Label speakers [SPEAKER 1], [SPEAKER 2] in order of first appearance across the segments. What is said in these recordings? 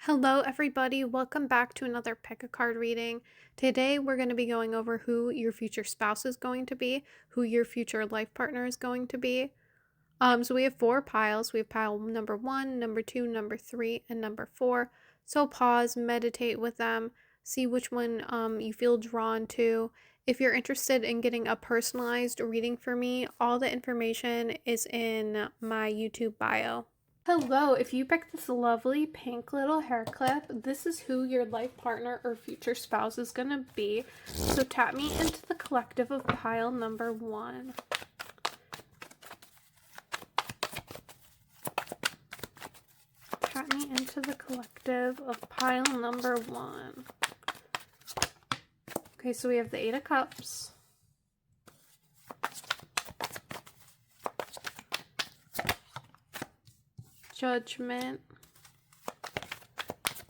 [SPEAKER 1] Hello, everybody. Welcome back to another pick a card reading. Today, we're going to be going over who your future spouse is going to be, who your future life partner is going to be. So we have 4 piles. We have pile number 1, number 2, number 3, and number 4. So pause, meditate with them, see which one you feel drawn to. If you're interested in getting a personalized reading for me, all the information is in my YouTube bio. Hello, if you picked this lovely pink little hair clip, this is who your life partner or future spouse is going to be. So tap me into the collective of pile number 1. Tap me into the collective of pile number 1. Okay, so we have the 8 of Cups. Judgment.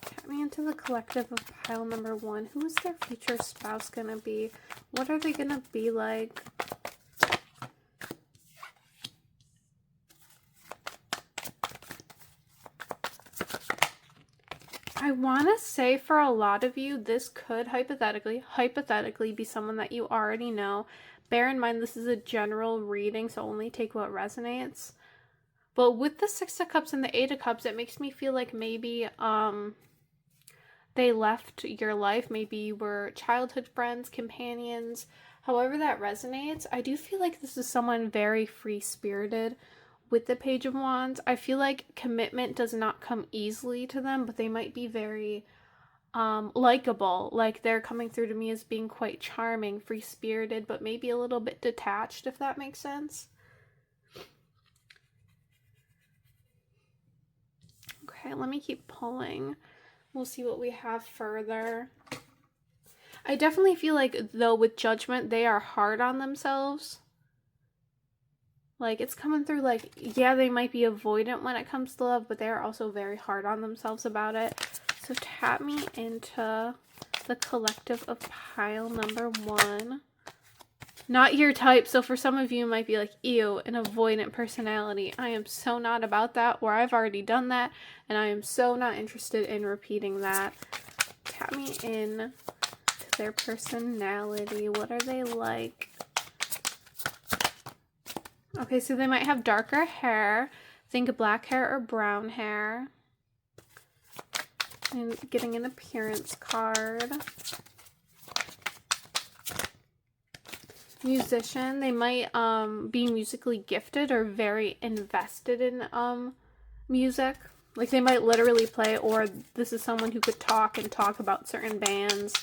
[SPEAKER 1] Tap me into the collective of pile number 1. Who is their future spouse going to be? What are they going to be like? I want to say for a lot of you, this could hypothetically be someone that you already know. Bear in mind, this is a general reading, so only take what resonates. But with the 6 of Cups and the 8 of Cups, it makes me feel like maybe they left your life. Maybe you were childhood friends, companions. However that resonates, I do feel like this is someone very free-spirited. With the Page of Wands, I feel like commitment does not come easily to them, but they might be very likable. Like they're coming through to me as being quite charming, free-spirited, but maybe a little bit detached, if that makes sense. Okay, let me keep pulling. We'll see what we have further. I definitely feel like, though, with Judgment, they are hard on themselves. Like, it's coming through like, yeah, they might be avoidant when it comes to love, but they're also very hard on themselves about it. So tap me into the collective of pile number 1. Not your type, so for some of you, it might be like, ew, an avoidant personality. I am so not about that, or I've already done that, and I am so not interested in repeating that. Tap me in to their personality. What are they like? Okay, so they might have darker hair. Think black hair or brown hair. And getting an appearance card. Musician. They might be musically gifted or very invested in music. Like they might literally play, or this is someone who could talk about certain bands.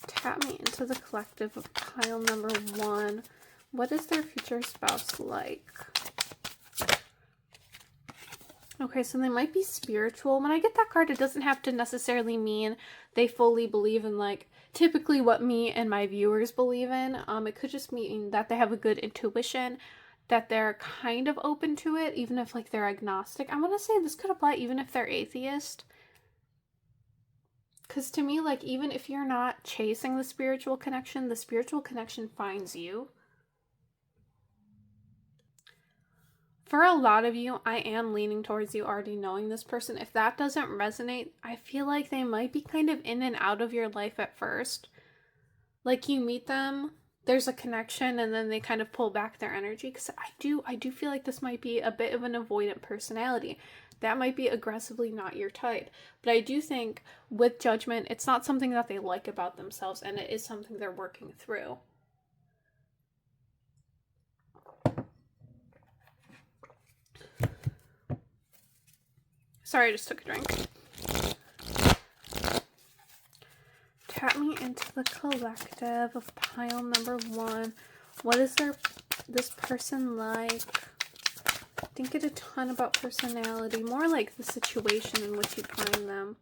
[SPEAKER 1] Tap me into the collective of pile number 1. What is their future spouse like? Okay, so they might be spiritual. When I get that card, it doesn't have to necessarily mean they fully believe in, like, typically what me and my viewers believe in. It could just mean that they have a good intuition, that they're kind of open to it, even if, like, they're agnostic. I want to say this could apply even if they're atheist. Because to me, like, even if you're not chasing the spiritual connection finds you. For a lot of you, I am leaning towards you already knowing this person. If that doesn't resonate, I feel like they might be kind of in and out of your life at first. Like you meet them, there's a connection, and then they kind of pull back their energy. Because I do feel like this might be a bit of an avoidant personality. That might be aggressively not your type. But I do think with Judgment, it's not something that they like about themselves, and it is something they're working through. Sorry, I just took a drink. Tap me into the collective of pile number 1. What is this person like? Didn't get a ton about personality. More like the situation in which you find them.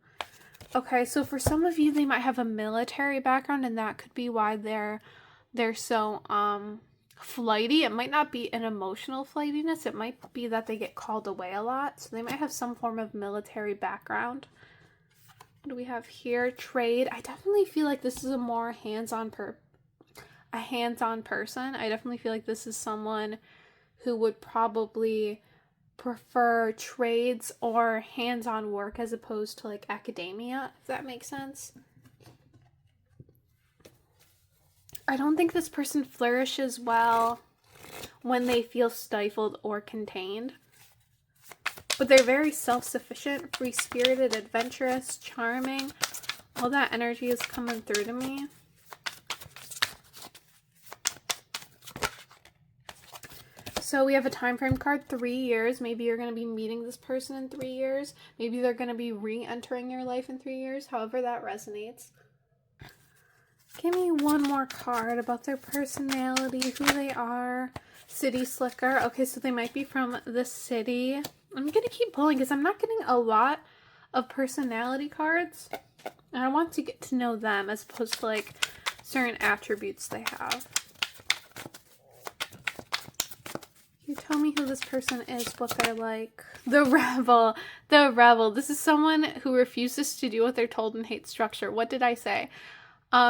[SPEAKER 1] Okay, so for some of you, they might have a military background, and that could be why they're so flighty. It might not be an emotional flightiness. It might be that they get called away a lot. So they might have some form of military background. What do we have here? Trade. I definitely feel like this is a more hands-on person. I definitely feel like this is someone who would probably prefer trades or hands-on work as opposed to like academia, if that makes sense. I don't think this person flourishes well when they feel stifled or contained. But they're very self-sufficient, free-spirited, adventurous, charming. All that energy is coming through to me. So we have a time frame card, 3 years. Maybe you're going to be meeting this person in 3 years. Maybe they're going to be re-entering your life in 3 years, however that resonates. Give me one more card about their personality, who they are. City Slicker. Okay, so they might be from the city. I'm going to keep pulling because I'm not getting a lot of personality cards. And I want to get to know them as opposed to like certain attributes they have. You tell me who this person is, what they're like. The Rebel. The Rebel. This is someone who refuses to do what they're told and hates structure. What did I say?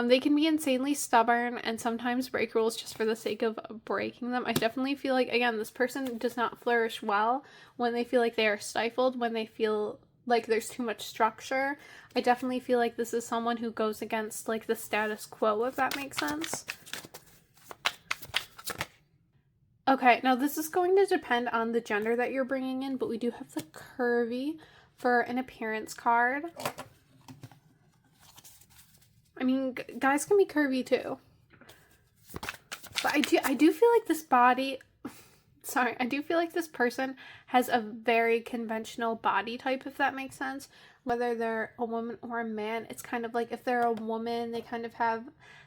[SPEAKER 1] They can be insanely stubborn and sometimes break rules just for the sake of breaking them. I definitely feel like, again, this person does not flourish well when they feel like they are stifled, when they feel like there's too much structure. I definitely feel like this is someone who goes against like the status quo, if that makes sense. Okay, now this is going to depend on the gender that you're bringing in, but we do have the curvy for an appearance card. I mean, guys can be curvy too. But I do feel like this body, sorry, I do feel like this person has a very conventional body type, if that makes sense. Whether they're a woman or a man, it's kind of like if they're a woman, they kind of have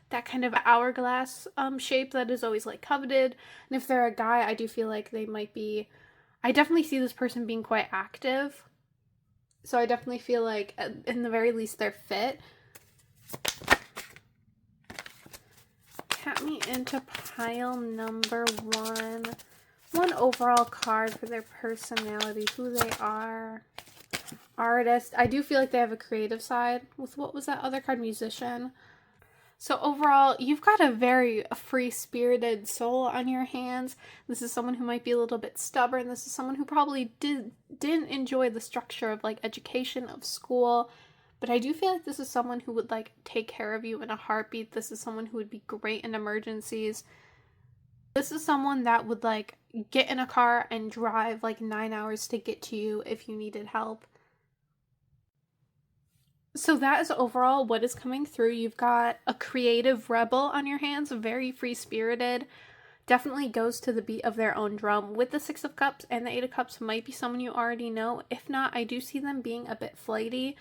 [SPEAKER 1] that kind of hourglass shape that is always like coveted. And if they're a guy, I do feel like they might be, I definitely see this person being quite active. So I definitely feel like in the very least they're fit. Cat me into pile number 1. One overall card for their personality, who they are. Artist. I do feel like they have a creative side. With what was that other card? Musician. So overall, you've got a very free-spirited soul on your hands. This is someone who might be a little bit stubborn. This is someone who probably didn't enjoy the structure of like education, of school. But I do feel like this is someone who would like take care of you in a heartbeat. This is someone who would be great in emergencies. This is someone that would like get in a car and drive like 9 hours to get to you if you needed help. So that is overall what is coming through. You've got a creative rebel on your hands, very free-spirited. Definitely goes to the beat of their own drum. With the 6 of Cups and the 8 of Cups might be someone you already know. If not, I do see them being a bit flighty.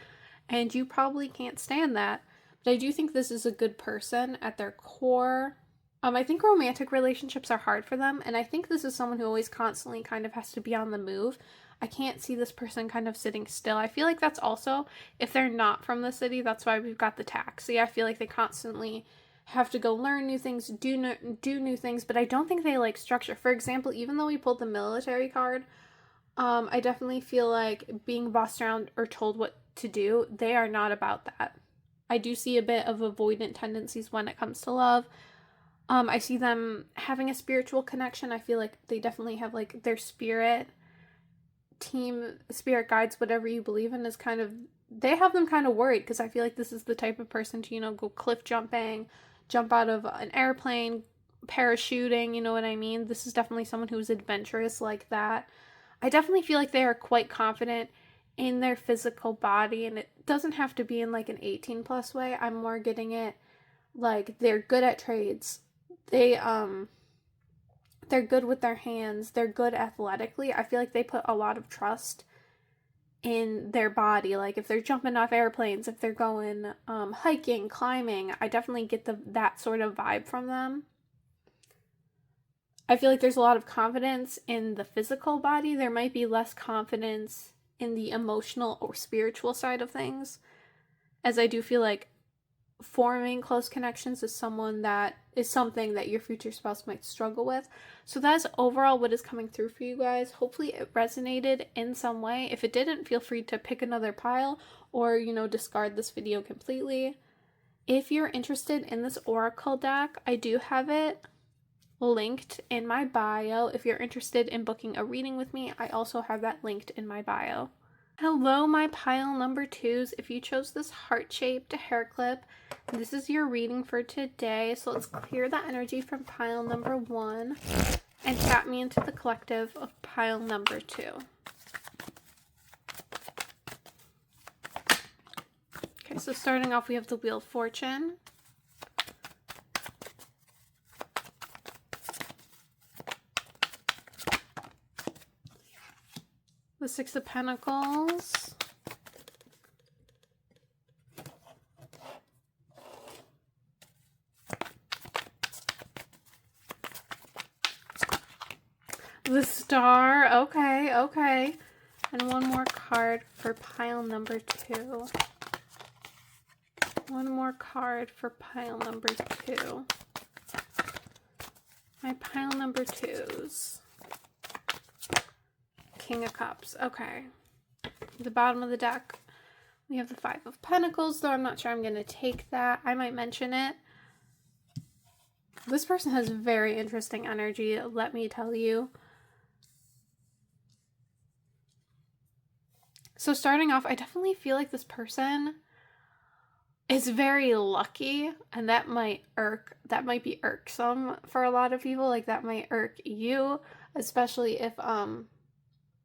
[SPEAKER 1] And you probably can't stand that. But I do think this is a good person at their core. I think romantic relationships are hard for them. And I think this is someone who always constantly kind of has to be on the move. I can't see this person kind of sitting still. I feel like that's also, if they're not from the city, that's why we've got the taxi. I feel like they constantly have to go learn new things, do new things. But I don't think they like structure. For example, even though we pulled the military card, I definitely feel like being bossed around or told what to do, they are not about that. I do see a bit of avoidant tendencies when it comes to love. I see them having a spiritual connection. I feel like they definitely have like their spirit team, spirit guides, whatever you believe in, is kind of, they have them kind of worried because I feel like this is the type of person to, you know, go cliff jumping, jump out of an airplane, parachuting, you know what I mean? This is definitely someone who's adventurous like that. I definitely feel like they are quite confident in their physical body, and it doesn't have to be in like an 18 plus way. I'm more getting it like they're good at trades. They're good with their hands. They're good athletically. I feel like they put a lot of trust in their body. Like if they're jumping off airplanes, if they're going hiking, climbing, I definitely get that sort of vibe from them. I feel like there's a lot of confidence in the physical body. There might be less confidence in the emotional or spiritual side of things, as I do feel like forming close connections is something that your future spouse might struggle with. So that's overall what is coming through for you guys. Hopefully it resonated in some way. If it didn't, feel free to pick another pile or, you know, discard this video completely. If you're interested in this oracle deck, I do have it linked in my bio. If you're interested in booking a reading with me, I also have that linked in my bio. Hello, my pile number 2s. If you chose this heart-shaped hair clip, this is your reading for today. So let's clear the energy from pile number 1 and tap me into the collective of pile number 2. Okay, so starting off, we have the Wheel of Fortune, the Six of Pentacles, the Star, okay, and one more card for pile number 2. One more card for pile number 2. My pile number 2s. King of Cups. Okay. The bottom of the deck, we have the Five of Pentacles, though I'm not sure I'm going to take that. I might mention it. This person has very interesting energy, let me tell you. So starting off, I definitely feel like this person is very lucky, and that might be irksome for a lot of people. Like, that might irk you, especially if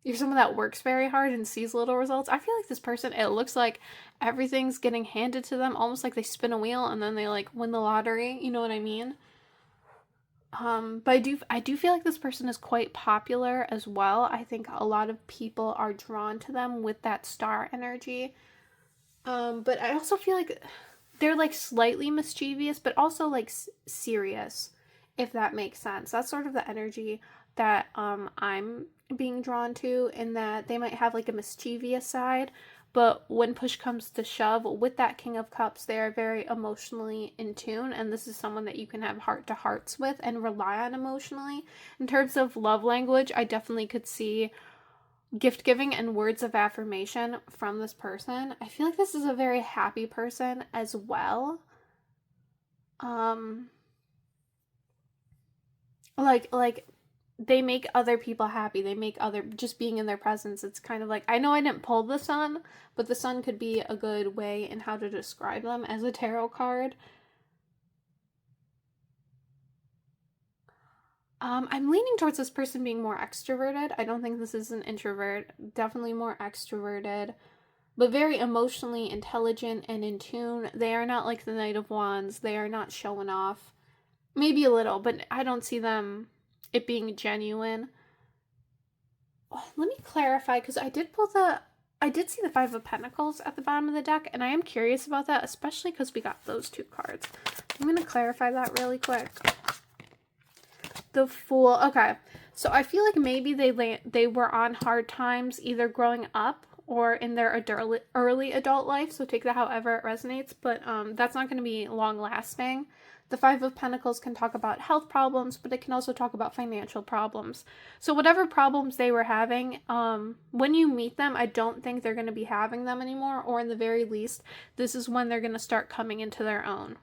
[SPEAKER 1] you're someone that works very hard and sees little results. I feel like this person, it looks like everything's getting handed to them, almost like they spin a wheel and then they like win the lottery, you know what I mean? But I do feel like this person is quite popular as well. I think a lot of people are drawn to them with that star energy. But I also feel like they're like slightly mischievous, but also like serious, if that makes sense. That's sort of the energy that I'm being drawn to, in that they might have like a mischievous side, but when push comes to shove with that King of Cups, they are very emotionally in tune, and this is someone that you can have heart-to-hearts with and rely on emotionally. In terms of love language, I definitely could see gift giving and words of affirmation from this person. I feel like this is a very happy person as well. Like they make other people happy. They make just being in their presence. It's kind of like, I know I didn't pull the Sun, but the Sun could be a good way in how to describe them as a tarot card. I'm leaning towards this person being more extroverted. I don't think this is an introvert. Definitely more extroverted, but very emotionally intelligent and in tune. They are not like the Knight of Wands. They are not showing off. Maybe a little, but I don't see it being genuine. Let me clarify, because I did see the Five of Pentacles at the bottom of the deck, and I am curious about that, especially because we got those 2 cards. I'm going to clarify that really quick. The Fool. Okay, so I feel like maybe they were on hard times either growing up or in their early adult life, so take that however it resonates, but that's not going to be long lasting. The Five of Pentacles can talk about health problems, but it can also talk about financial problems. So whatever problems they were having, when you meet them, I don't think they're going to be having them anymore, or in the very least, this is when they're going to start coming into their own.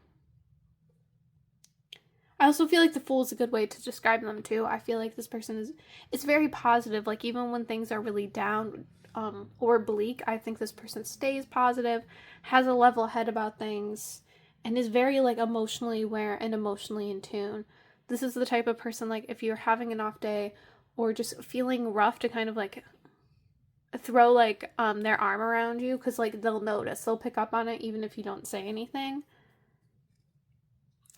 [SPEAKER 1] I also feel like the Fool is a good way to describe them too. I feel like this person it's very positive. Like, even when things are really down or bleak, I think this person stays positive, has a level head about things, and is very like emotionally aware and emotionally in tune. This is the type of person, like, if you're having an off day or just feeling rough, to kind of like throw like their arm around you, because like they'll notice, they'll pick up on it even if you don't say anything.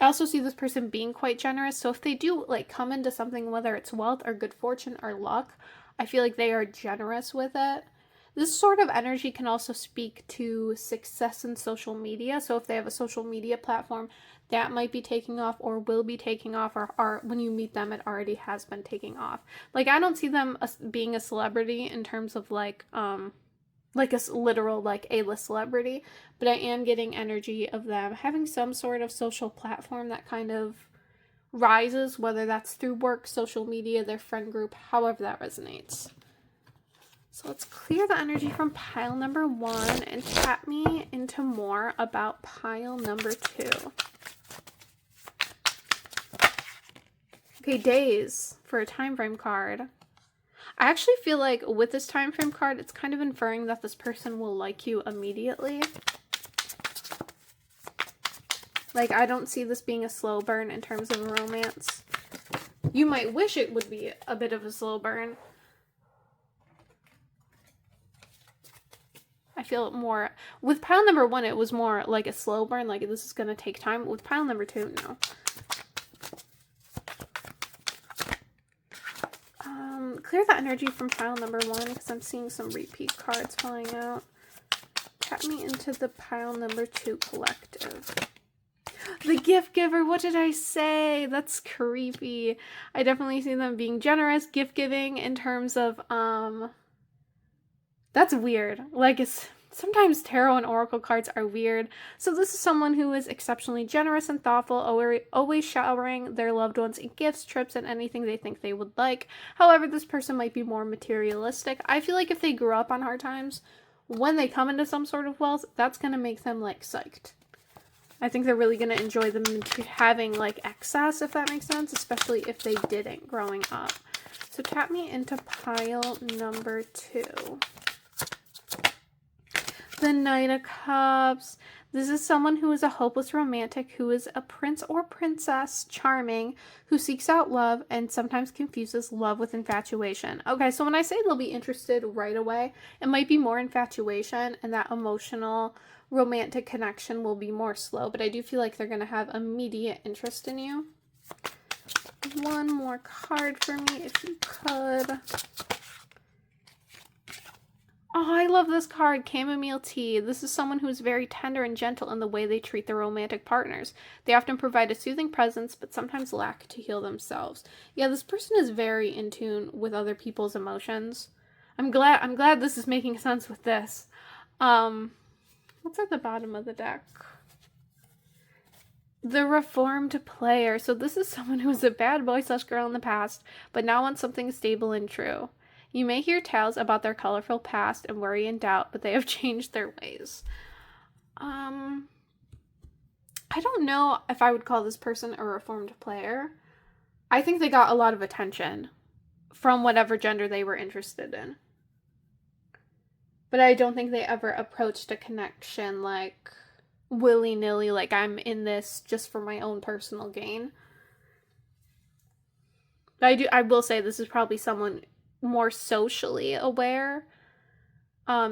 [SPEAKER 1] I also see this person being quite generous, so if they do like come into something, whether it's wealth or good fortune or luck, I feel like they are generous with it. This sort of energy can also speak to success in social media. So if they have a social media platform, that might be taking off or will be taking off, or when you meet them, it already has been taking off. Like, I don't see them being a celebrity in terms of like a literal like A-list celebrity, but I am getting energy of them having some sort of social platform that kind of rises, whether that's through work, social media, their friend group, however that resonates. So let's clear the energy from pile number 1 and tap me into more about pile number 2. Okay, days for a time frame card. I actually feel like with this time frame card, it's kind of inferring that this person will like you immediately. Like, I don't see this being a slow burn in terms of romance. You might wish it would be a bit of a slow burn. I feel it more... With pile number 1, it was more like a slow burn, like this is going to take time. With pile number 2, no. Clear the energy from pile number 1 because I'm seeing some repeat cards falling out. Tap me into the pile number 2 collective. The gift giver, what did I say? That's creepy. I definitely see them being generous, gift giving in terms of, that's weird. Like, it's sometimes tarot and oracle cards are weird. So this is someone who is exceptionally generous and thoughtful, always showering their loved ones in gifts, trips, and anything they think they would like. However, this person might be more materialistic. I feel like if they grew up on hard times, when they come into some sort of wealth, that's going to make them, like, psyched. I think they're really going to enjoy them having, like, excess, if that makes sense, especially if they didn't growing up. So tap me into pile number 2. The Knight of Cups. This is someone who is a hopeless romantic, who is a prince or princess, charming, who seeks out love and sometimes confuses love with infatuation. Okay, so when I say they'll be interested right away, it might be more infatuation, and that emotional romantic connection will be more slow, but I do feel like they're going to have immediate interest in you. One more card for me, if you could. Oh, I love this card, Chamomile Tea. This is someone who is very tender and gentle in the way they treat their romantic partners. They often provide a soothing presence, but sometimes lack to heal themselves. Yeah, this person is very in tune with other people's emotions. I'm glad this is making sense with this. What's at the bottom of the deck? The Reformed Player. So this is someone who was a bad boy / girl in the past, but now wants something stable and true. You may hear tales about their colorful past and worry and doubt, but they have changed their ways. I don't know if I would call this person a reformed player. I think they got a lot of attention from whatever gender they were interested in. But I don't think they ever approached a connection like willy-nilly, like I'm in this just for my own personal gain. But I will say this is probably someone more socially aware,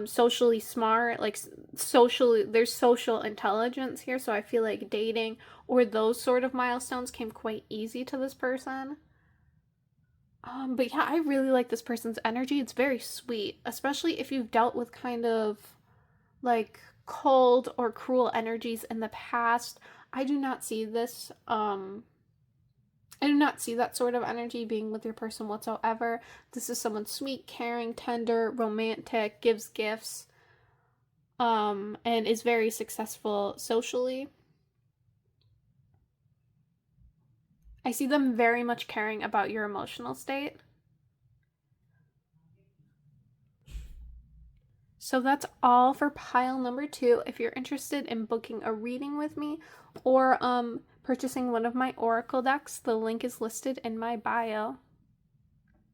[SPEAKER 1] socially smart, like socially, there's social intelligence here, so I feel like dating or those sort of milestones came quite easy to this person. But yeah, I really like this person's energy. It's very sweet, especially if you've dealt with kind of like cold or cruel energies in the past. I do not see this, I do not see that sort of energy being with your person whatsoever. This is someone sweet, caring, tender, romantic, gives gifts, and is very successful socially. I see them very much caring about your emotional state. So that's all for pile number 2. If you're interested in booking a reading with me or purchasing one of my oracle decks, the link is listed in my bio.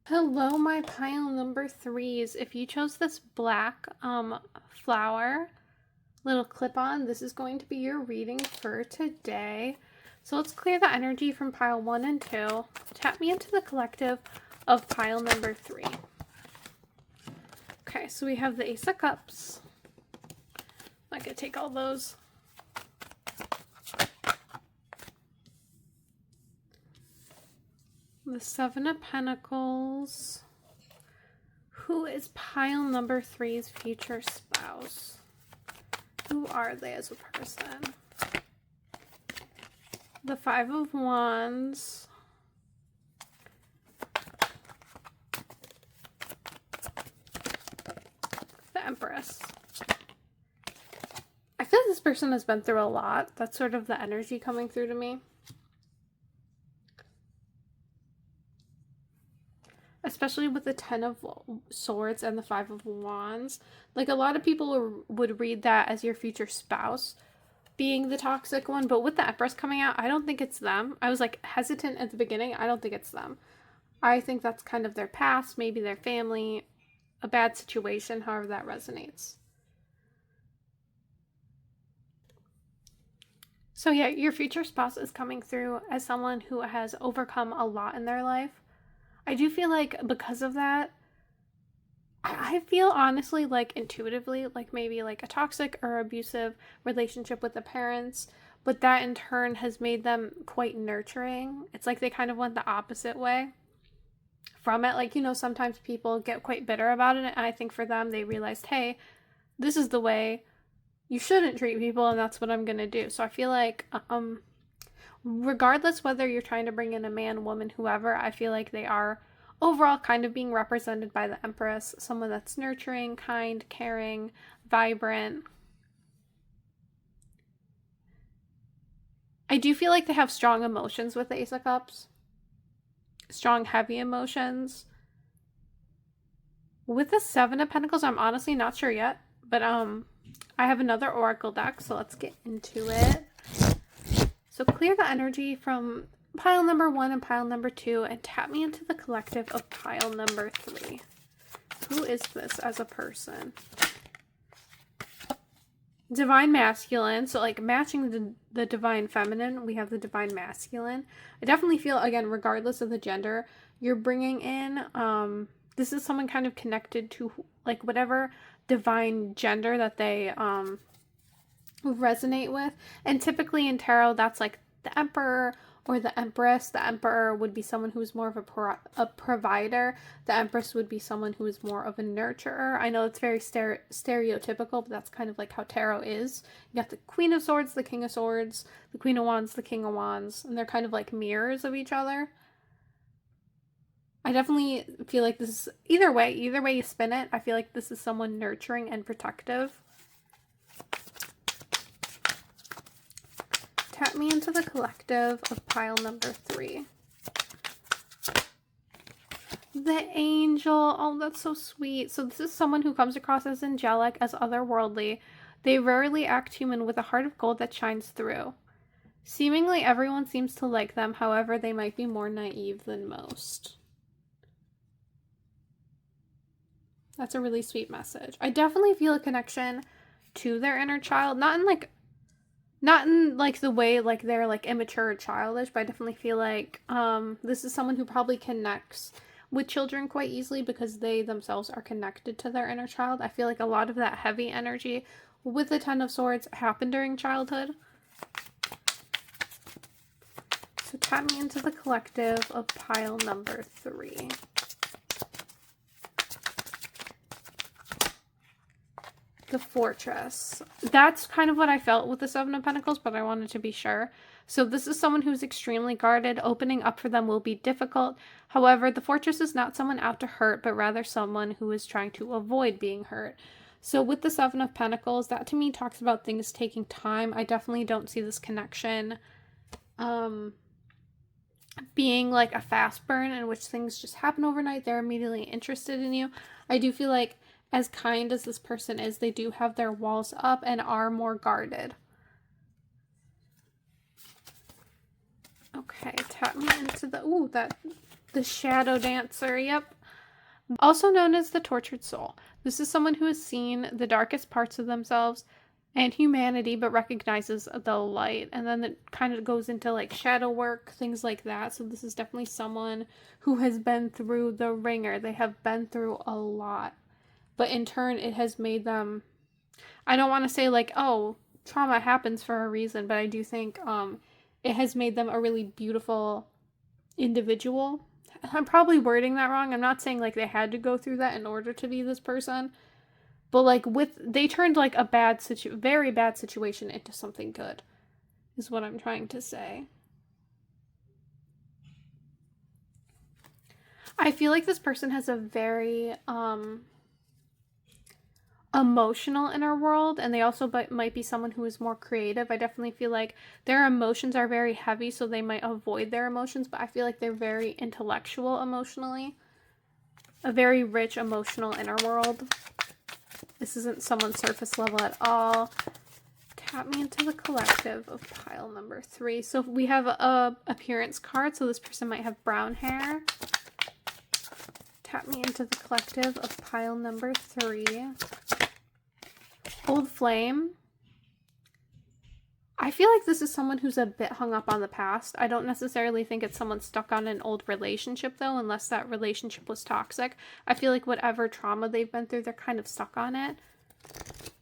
[SPEAKER 1] Hello, my pile number 3s. If you chose this black flower little clip-on, this is going to be your reading for today. So let's clear the energy from pile 1 and 2. Tap me into the collective of pile number 3. Okay, so we have the Ace of Cups. I'm not gonna take all those. The Seven of Pentacles. Who is pile number 3's future spouse? Who are they as a person? The Five of Wands. The Empress. I feel like this person has been through a lot. That's sort of the energy coming through to me. Especially with the 10 of Swords and the 5 of Wands. Like, a lot of people would read that as your future spouse. being the toxic one, but with the Empress coming out, I don't think it's them. I was like hesitant at the beginning. I don't think it's them. I think that's kind of their past, maybe their family, a bad situation, however that resonates. So yeah, your future spouse is coming through as someone who has overcome a lot in their life. I do feel like because of that, I feel honestly like intuitively like maybe like a toxic or abusive relationship with the parents, but that in turn has made them quite nurturing. It's like they kind of went the opposite way from it. Like, you know, sometimes people get quite bitter about it, and I think for them they realized, hey, this is the way you shouldn't treat people, and that's what I'm gonna do. So I feel like regardless whether you're trying to bring in a man, woman, whoever, I feel like they are overall kind of being represented by the Empress, someone that's nurturing, kind, caring, vibrant. I do feel like they have strong emotions with the Ace of Cups. Strong, heavy emotions. With the Seven of Pentacles, I'm honestly not sure yet, but I have another Oracle deck, so let's get into it. So clear the energy from pile number 1 and pile number 2 and tap me into the collective of pile number 3. Who is this as a person? Divine masculine, so like matching the divine feminine, we have the divine masculine. I definitely feel, again, regardless of the gender, you're bringing in, this is someone kind of connected to like whatever divine gender that they resonate with. And typically in tarot, that's like the Emperor or the Empress. The Emperor would be someone who's more of a provider. The Empress would be someone who is more of a nurturer. I know it's very stereotypical, but that's kind of like how tarot is. You got the Queen of Swords, the King of Swords, the Queen of Wands, the King of Wands, and they're kind of like mirrors of each other. I definitely feel like this is, either way you spin it, I feel like this is someone nurturing and protective. Tap me into the collective of pile number 3. The Angel. Oh, that's so sweet. So this is someone who comes across as angelic, as otherworldly. They rarely act human, with a heart of gold that shines through. Seemingly everyone seems to like them, however, they might be more naive than most. That's a really sweet message. I definitely feel a connection to their inner child, not in like the way like they're like immature or childish, but I definitely feel like this is someone who probably connects with children quite easily because they themselves are connected to their inner child. I feel like a lot of that heavy energy with the Ten of Swords happened during childhood. So tap me into the collective of pile number 3. The Fortress. That's kind of what I felt with the Seven of Pentacles, but I wanted to be sure. So this is someone who's extremely guarded. Opening up for them will be difficult. However, the Fortress is not someone out to hurt, but rather someone who is trying to avoid being hurt. So with the Seven of Pentacles, that to me talks about things taking time. I definitely don't see this connection being like a fast burn in which things just happen overnight. They're immediately interested in you. I do feel like as kind as this person is, they do have their walls up and are more guarded. Okay, tap me into the Shadow Dancer, yep. Also known as the Tortured Soul. This is someone who has seen the darkest parts of themselves and humanity, but recognizes the light. And then it kind of goes into like shadow work, things like that. So this is definitely someone who has been through the ringer. They have been through a lot. But in turn, it has made them, I don't want to say like, oh, trauma happens for a reason, but I do think it has made them a really beautiful individual. I'm probably wording that wrong. I'm not saying like they had to go through that in order to be this person. But like they turned like a very bad situation into something good, is what I'm trying to say. I feel like this person has a very emotional inner world, and they also might be someone who is more creative. I definitely feel like their emotions are very heavy, so they might avoid their emotions, but I feel like they're very intellectual emotionally. A very rich emotional inner world. This isn't someone surface level at all. Tap me into the collective of pile number 3. So we have a appearance card. So this person might have brown hair. Tap me into the collective of pile number 3. Old flame. I feel like this is someone who's a bit hung up on the past. I don't necessarily think it's someone stuck on an old relationship, though, unless that relationship was toxic. I feel like whatever trauma they've been through, they're kind of stuck on it.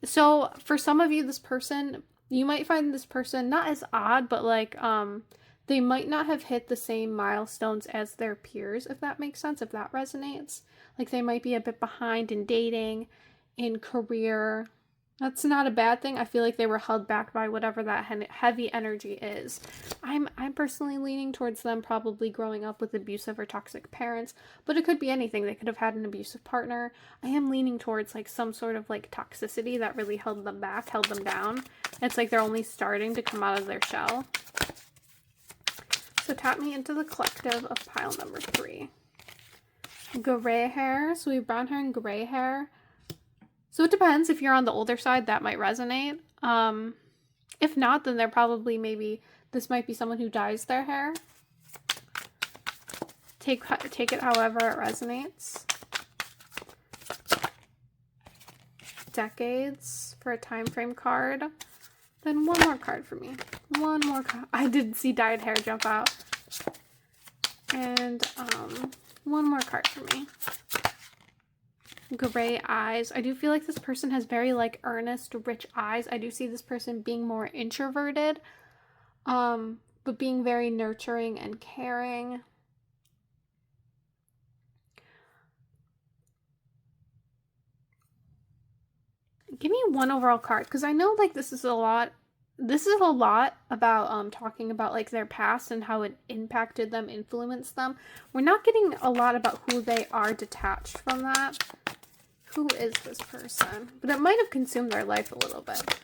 [SPEAKER 1] So for some of you, this person, you might find this person not as odd, but like they might not have hit the same milestones as their peers, if that makes sense, if that resonates. Like they might be a bit behind in dating, in career. That's not a bad thing. I feel like they were held back by whatever that heavy energy is. I'm personally leaning towards them probably growing up with abusive or toxic parents, but it could be anything. They could have had an abusive partner. I am leaning towards like some sort of like toxicity that really held them back, held them down. It's like they're only starting to come out of their shell. So tap me into the collective of pile number 3. Gray hair. So we have brown hair and gray hair. So it depends. If you're on the older side, that might resonate. If not, then they're probably this might be someone who dyes their hair. Take it however it resonates. Decades for a time frame card. Then one more card for me. One more card. I did see dyed hair jump out. And one more card for me. Gray eyes. I do feel like this person has very like earnest, rich eyes. I do see this person being more introverted, but being very nurturing and caring. Give me one overall card, because I know like this is a lot about talking about like their past and how it impacted them, influenced them. We're not getting a lot about who they are detached from that. Who is this person? But it might have consumed their life a little bit.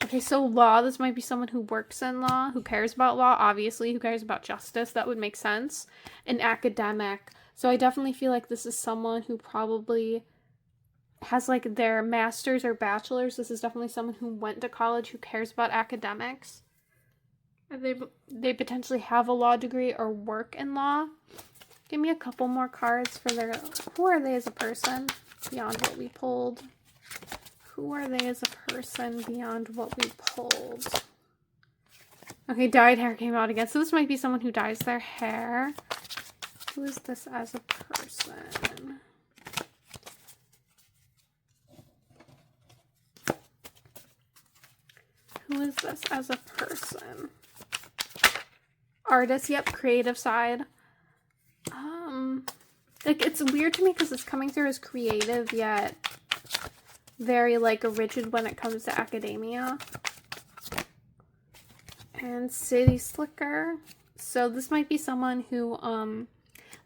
[SPEAKER 1] Okay, so law. This might be someone who works in law, who cares about law, obviously, who cares about justice. That would make sense. An academic. So I definitely feel like this is someone who probably has like their master's or bachelor's. This is definitely someone who went to college, who cares about academics. They potentially have a law degree or work in law. Give me a couple more cards for their... Who are they as a person beyond what we pulled? Who are they as a person beyond what we pulled? Okay, dyed hair came out again. So this might be someone who dyes their hair. Who is this as a person? Who is this as a person? Artist, yep, creative side. Like, it's weird to me because it's coming through as creative, yet very, like, rigid when it comes to academia. And city slicker. So this might be someone who,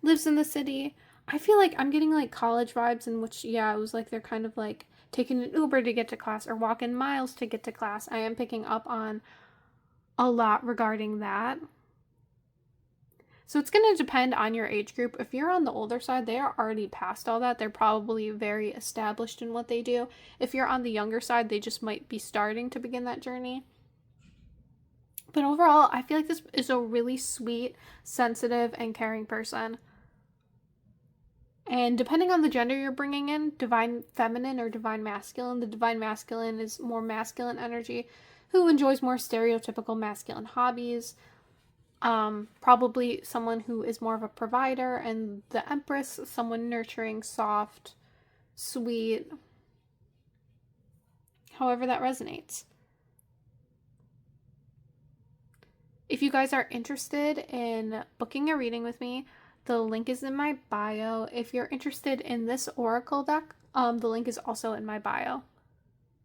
[SPEAKER 1] lives in the city. I feel like I'm getting, like, college vibes in which, yeah, it was like they're kind of, like, taking an Uber to get to class or walking miles to get to class. I am picking up on a lot regarding that. So it's going to depend on your age group. If you're on the older side, they are already past all that. They're probably very established in what they do. If you're on the younger side, they just might be starting to begin that journey. But overall, I feel like this is a really sweet, sensitive, and caring person. And depending on the gender you're bringing in, divine feminine or divine masculine, the divine masculine is more masculine energy, who enjoys more stereotypical masculine hobbies. Probably someone who is more of a provider, and the Empress, someone nurturing, soft, sweet, however that resonates. If you guys are interested in booking a reading with me, the link is in my bio. If you're interested in this oracle deck, the link is also in my bio.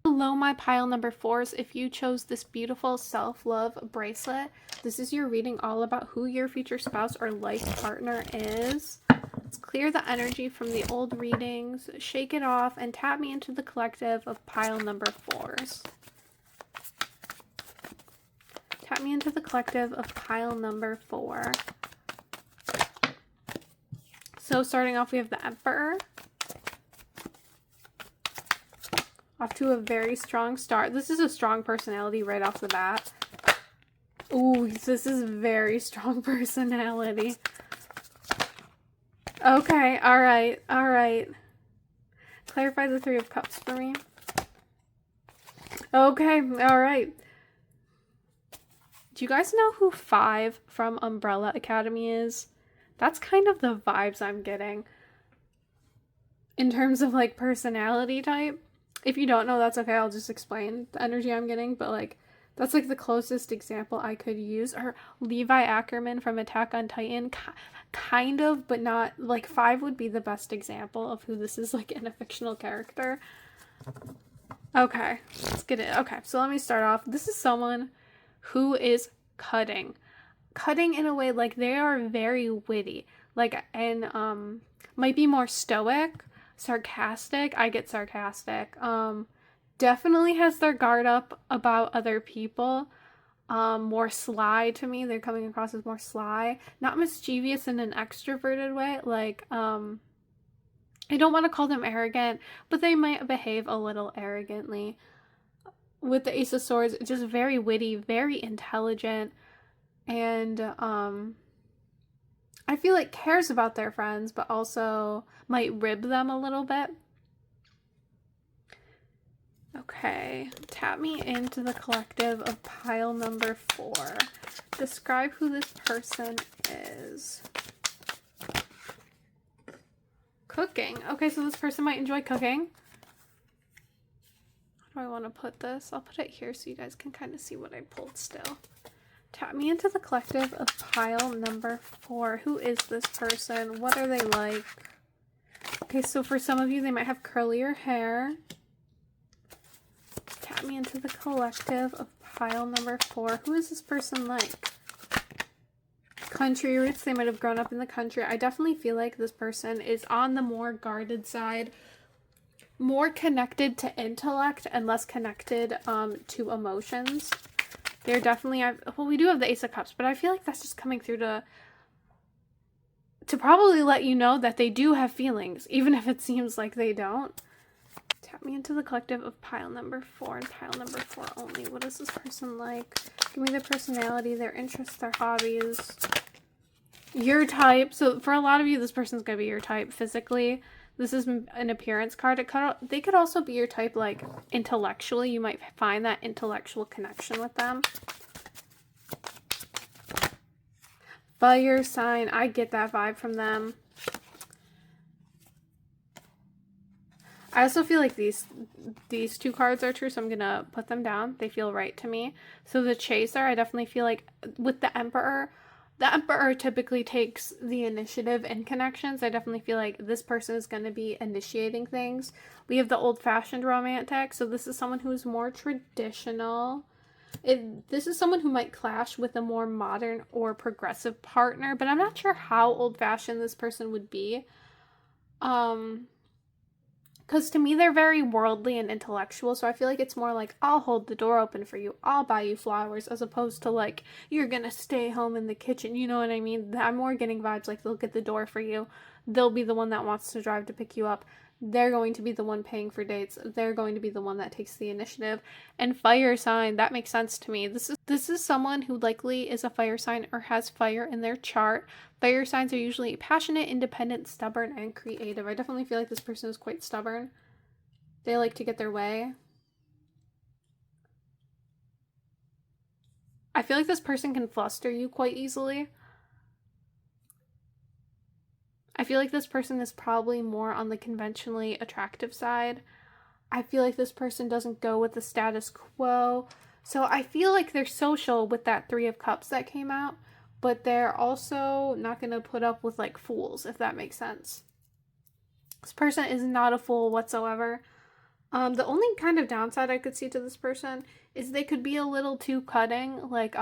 [SPEAKER 1] Below my pile number 4s, if you chose this beautiful self-love bracelet, this is your reading all about who your future spouse or life partner is. Let's clear the energy from the old readings, shake it off, and tap me into the collective of pile number 4s. Tap me into the collective of pile number 4. So starting off, we have the Emperor. Off to a very strong start. This is a strong personality right off the bat. Ooh, this is very strong personality. Okay, alright, alright. Clarify the Three of Cups for me. Okay, alright. Do you guys know who 5 from Umbrella Academy is? That's kind of the vibes I'm getting. In terms of, like, personality type. If you don't know, that's okay. I'll just explain the energy I'm getting. But, like, that's, like, the closest example I could use. Or Levi Ackerman from Attack on Titan. Kind of, but not. Like, 5 would be the best example of who this is, like, in a fictional character. Okay, let's get it. Okay, so let me start off. This is someone who is cutting in a way, like, they are very witty, like, and might be more stoic, sarcastic. I get sarcastic. Definitely has their guard up about other people. More sly to me. They're coming across as more sly, not mischievous in an extroverted way. Like, I don't want to call them arrogant, but they might behave a little arrogantly. With the Ace of Swords, just very witty, very intelligent, and I feel like cares about their friends, but also might rib them a little bit. Okay, tap me into the collective of pile number 4. Describe who this person is. Cooking. Okay, so this person might enjoy cooking. How do I want to put this? I'll put it here so you guys can kind of see what I pulled still. Tap me into the collective of pile number 4. Who is this person? What are they like? Okay, so for some of you, they might have curlier hair. Tap me into the collective of pile number 4. Who is this person like? Country roots. They might have grown up in the country. I definitely feel like this person is on the more guarded side. More connected to intellect and less connected to emotions. They're definitely, well, we do have the Ace of Cups, but I feel like that's just coming through to probably let you know that they do have feelings, even if it seems like they don't. Tap me into the collective of pile number 4 and pile number 4 only. What is this person like? Give me their personality, their interests, their hobbies. Your type. So for a lot of you, this person's going to be your type physically. This is an appearance card. They could also be your type, like, intellectually. You might find that intellectual connection with them. Fire sign. I get that vibe from them. I also feel like these 2 cards are true, so I'm going to put them down. They feel right to me. So the Chaser, I definitely feel like with the Emperor typically takes the initiative in connections. I definitely feel like this person is going to be initiating things. We have the old-fashioned romantic, so this is someone who is more traditional. This is someone who might clash with a more modern or progressive partner, but I'm not sure how old-fashioned this person would be. Because to me, they're very worldly and intellectual, so I feel like it's more like, I'll hold the door open for you, I'll buy you flowers, as opposed to, like, you're gonna stay home in the kitchen, you know what I mean? I'm more getting vibes like they'll get the door for you, they'll be the one that wants to drive to pick you up, they're going to be the one paying for dates, they're going to be the one that takes the initiative. And fire sign, that makes sense to me. This is someone who likely is a fire sign or has fire in their chart. Fire signs are usually passionate, independent, stubborn, and creative. I definitely feel like this person is quite stubborn. They like to get their way. I feel like this person can fluster you quite easily. I feel like this person is probably more on the conventionally attractive side. I feel like this person doesn't go with the status quo. So I feel like they're social with that 3 of Cups that came out, but they're also not going to put up with, like, fools, if that makes sense. This person is not a fool whatsoever. The only kind of downside I could see to this person is they could be a little too cutting, like,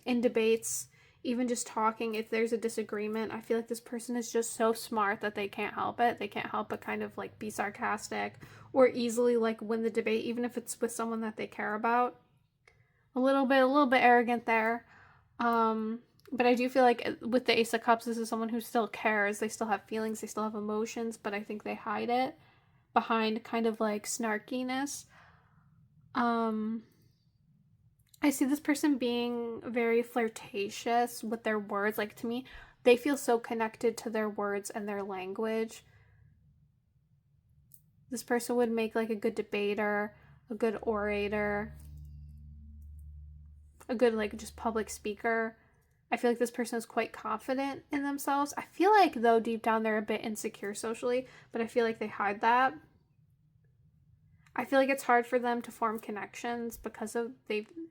[SPEAKER 1] in debates, even just talking, if there's a disagreement. I feel like this person is just so smart that they can't help it. They can't help but kind of, like, be sarcastic or easily, like, win the debate, even if it's with someone that they care about. A little bit arrogant there. But I do feel like with the Ace of Cups, this is someone who still cares. They still have feelings, they still have emotions, but I think they hide it behind kind of, like, snarkiness. Um, I see this person being very flirtatious with their words. Like, to me, they feel so connected to their words and their language. This person would make like a good debater, a good orator, a good like just public speaker. I feel like this person is quite confident in themselves. I feel like though deep down they're a bit insecure socially, but I feel like they hide that. I feel like it's hard for them to form connections because of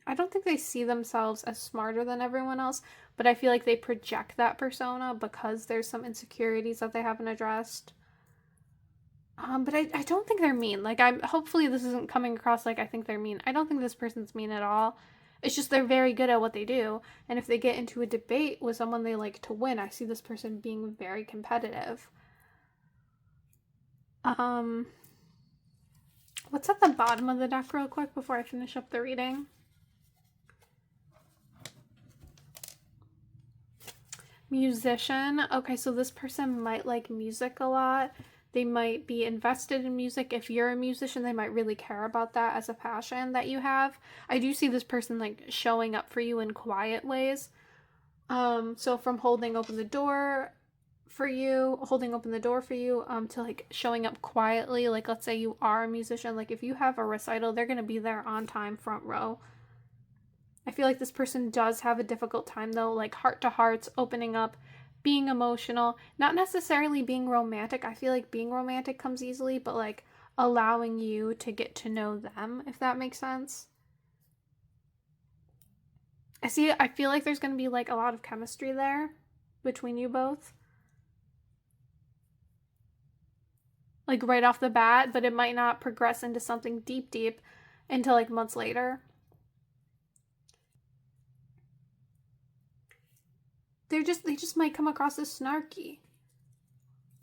[SPEAKER 1] I don't think they see themselves as smarter than everyone else, but I feel like they project that persona because there's some insecurities that they haven't addressed. But I don't think they're mean. Like, I'm hopefully this isn't coming across like I think they're mean. I don't think this person's mean at all. It's just they're very good at what they do, and if they get into a debate with someone they like to win, I see this person being very competitive. Um, what's at the bottom of the deck real quick before I finish up the reading? Musician. Okay, so this person might like music a lot. They might be invested in music. If you're a musician, they might really care about that as a passion that you have. I do see this person like showing up for you in quiet ways. So from holding open the door for you, to like showing up quietly. Like, let's say you are a musician. Like, if you have a recital, they're gonna be there on time, front row. I feel like this person does have a difficult time though, like heart to hearts, opening up, being emotional, not necessarily being romantic. I feel like being romantic comes easily, but like allowing you to get to know them, if that makes sense. I feel like there's going to be like a lot of chemistry there between you both. Like right off the bat, but it might not progress into something deep until like months later. They just might come across as snarky.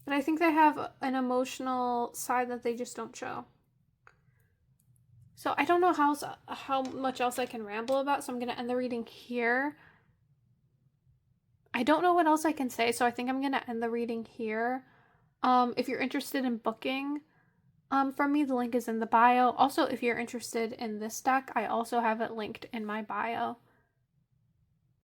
[SPEAKER 1] But I think they have an emotional side that they just don't show. So I don't know how much else I can ramble about, so I'm going to end the reading here. I don't know what else I can say, so I think I'm going to end the reading here. If you're interested in booking from me, the link is in the bio. Also, if you're interested in this deck, I also have it linked in my bio.